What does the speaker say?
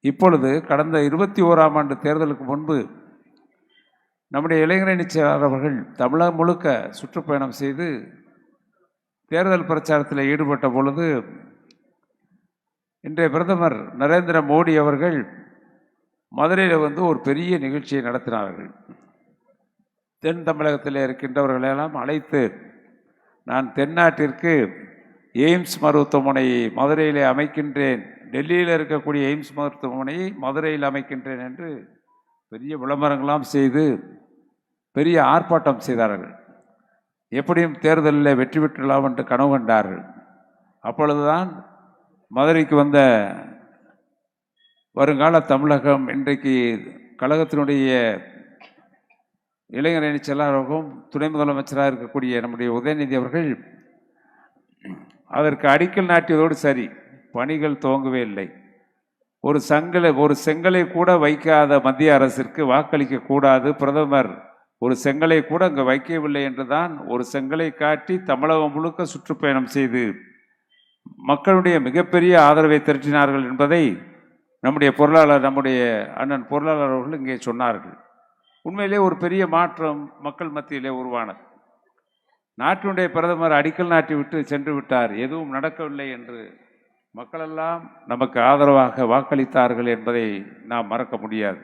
இப்பொழுது கடந்த 21ஆம் ஆண்டு தேர்தலுக்கு முன்பு நம்முடைய இளைஞரணி செயலாளர் அவர்கள் தமிழகம் முழுக்க சுற்றுப்பயணம் செய்து தேர்தல் பிரச்சாரத்தில் ஈடுபட்ட பொழுது இன்றைய பிரதமர் நரேந்திர மோடி அவர்கள் மதுரையில் ஒரு பெரிய நிகழ்ச்சியை நடத்தினார்கள். தென் தமிழகத்தில் இருக்கின்றவர்களெல்லாம் அழைத்து, நான் தென்னாட்டிற்கு எய்ம்ஸ் மருத்துவமனையை மதுரையிலே அமைக்கின்றேன், டெல்லியில் இருக்கக்கூடிய எய்ம்ஸ் மருத்துவமனையை மதுரையில் அமைக்கின்றேன் என்று பெரிய விளம்பரங்களாம் செய்து பெரிய ஆர்ப்பாட்டம் செய்தார்கள். எப்படியும் தேர்தலில் வெற்றி பெற்றலாம் என்று கனவு கண்டார்கள். அப்பொழுதுதான் மதுரைக்கு வந்த வருங்கால தமிழகம் இன்றைக்கு கழகத்தினுடைய இளைஞரணி செயலாளரும் துணை முதலமைச்சராக இருக்கக்கூடிய நம்முடைய உதயநிதி அவர்கள் அதற்கு அடிக்கல் நாட்டியதோடு சரி, பணிகள் துவங்கவே இல்லை. ஒரு செங்கலை கூட வைக்காத மத்திய அரசிற்கு வாக்களிக்க கூடாது, பிரதமர் ஒரு செங்கலை கூட அங்கே வைக்கவில்லை என்றுதான் ஒரு செங்கலை காட்டி தமிழகம் முழுக்க சுற்றுப்பயணம் செய்து மக்களுடைய மிகப்பெரிய ஆதரவை திரட்டினார்கள் என்பதை நம்முடைய அண்ணன் பொருளாளர் அவர்கள் இங்கே சொன்னார்கள். உண்மையிலே ஒரு பெரிய மாற்றம் மக்கள் மத்தியிலே உருவானது. நாட்டினுடைய பிரதமர் அடிக்கல் நாட்டி விட்டு சென்று விட்டார், எதுவும் நடக்கவில்லை என்று மக்களெல்லாம் நமக்கு ஆதரவாக வாக்களித்தார்கள் என்பதை நாம் மறக்க முடியாது.